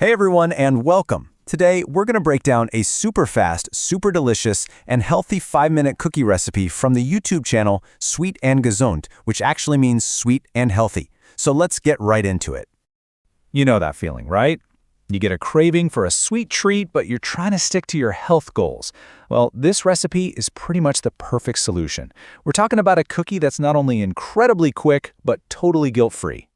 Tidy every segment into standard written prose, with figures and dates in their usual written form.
Hey everyone, and welcome. Today, we're going to break down a super fast, super delicious, and healthy 5-minute cookie recipe from the YouTube channel Sweet and Gesund, which actually means sweet and healthy. So let's get right into it. You know that feeling, right? You get a craving for a sweet treat, but you're trying to stick to your health goals. Well, this recipe is pretty much the perfect solution. We're talking about a cookie that's not only incredibly quick, but totally guilt-free.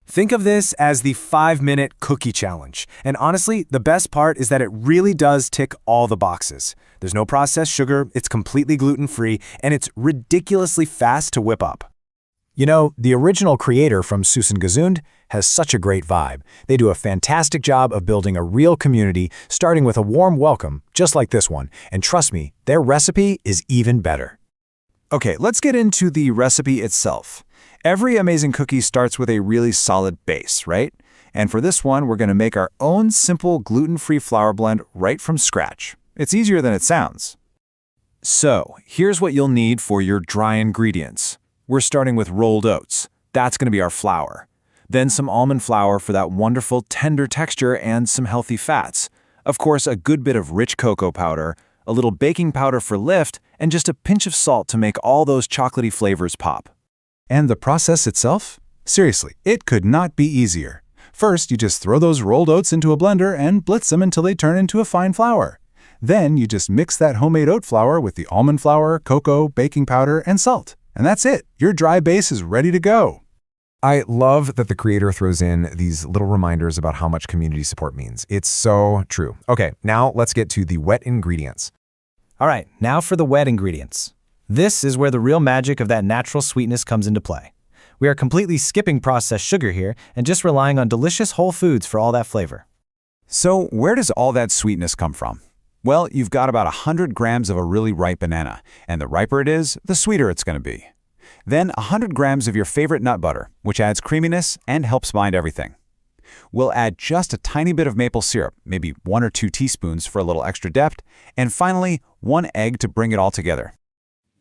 Think of this as the 5-minute cookie challenge. And honestly, the best part is that it really does tick all the boxes. There's no processed sugar, it's completely gluten-free, and it's ridiculously fast to whip up. You know, the original creator from Sweet and Gesund has such a great vibe. They do a fantastic job of building a real community, starting with a warm welcome, just like this one. And trust me, their recipe is even better. Okay, let's get into the recipe itself. Every amazing cookie starts with a really solid base, right? And for this one, we're going to make our own simple gluten-free flour blend right from scratch. It's easier than it sounds. So, here's what you'll need for your dry ingredients. We're starting with rolled oats. That's going to be our flour. Then some almond flour for that wonderful tender texture and some healthy fats. Of course, a good bit of rich cocoa powder, a little baking powder for lift, and just a pinch of salt to make all those chocolatey flavors pop. And the process itself? Seriously, it could not be easier. First, you just throw those rolled oats into a blender and blitz them until they turn into a fine flour. Then you just mix that homemade oat flour with the almond flour, cocoa, baking powder, and salt. And that's it. Your dry base is ready to go. I love that the creator throws in these little reminders about how much community support means. It's so true. Okay, now let's get to the wet ingredients. All right, now for the wet ingredients. This is where the real magic of that natural sweetness comes into play. We are completely skipping processed sugar here and just relying on delicious whole foods for all that flavor. So where does all that sweetness come from? Well, you've got about 100 grams of a really ripe banana, and the riper it is, the sweeter it's going to be. Then 100 grams of your favorite nut butter, which adds creaminess and helps bind everything. We'll add just a tiny bit of maple syrup, maybe 1 or 2 teaspoons for a little extra depth, and finally, 1 egg to bring it all together.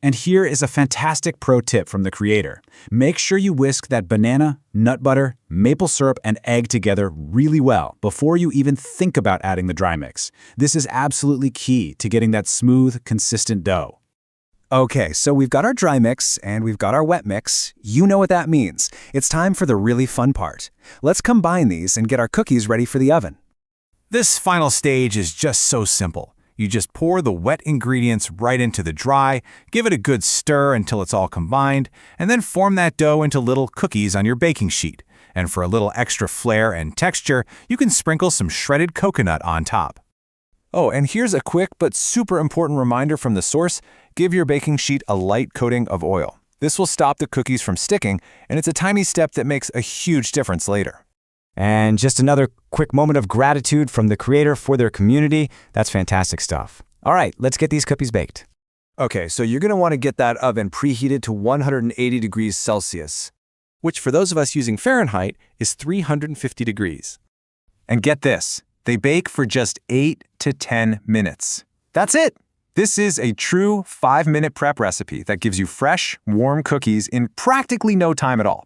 And here is a fantastic pro tip from the creator. Make sure you whisk that banana, nut butter, maple syrup, and egg together really well before you even think about adding the dry mix. This is absolutely key to getting that smooth, consistent dough. Okay, so we've got our dry mix and we've got our wet mix. You know what that means. It's time for the really fun part. Let's combine these and get our cookies ready for the oven. This final stage is just so simple. You just pour the wet ingredients right into the dry, give it a good stir until it's all combined, and then form that dough into little cookies on your baking sheet. And for a little extra flair and texture, you can sprinkle some shredded coconut on top. Oh, and here's a quick but super important reminder from the source. Give your baking sheet a light coating of oil. This will stop the cookies from sticking, and it's a tiny step that makes a huge difference later. And just another quick moment of gratitude from the creator for their community. That's fantastic stuff. All right, let's get these cookies baked. Okay, so you're going to want to get that oven preheated to 180 degrees Celsius, which for those of us using Fahrenheit is 350 degrees. And get this, they bake for just 8 to 10 minutes. That's it! This is a true 5-minute prep recipe that gives you fresh, warm cookies in practically no time at all.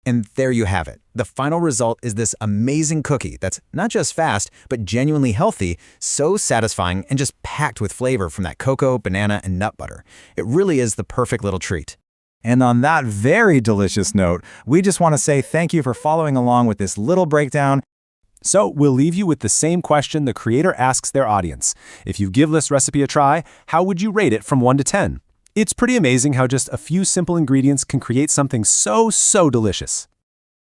And there you have it. The final result is this amazing cookie that's not just fast, but genuinely healthy, so satisfying, and just packed with flavor from that cocoa, banana, and nut butter. It really is the perfect little treat. And on that very delicious note, we just want to say thank you for following along with this little breakdown. So we'll leave you with the same question the creator asks their audience. If you give this recipe a try, how would you rate it from 1 to 10? It's pretty amazing how just a few simple ingredients can create something so delicious.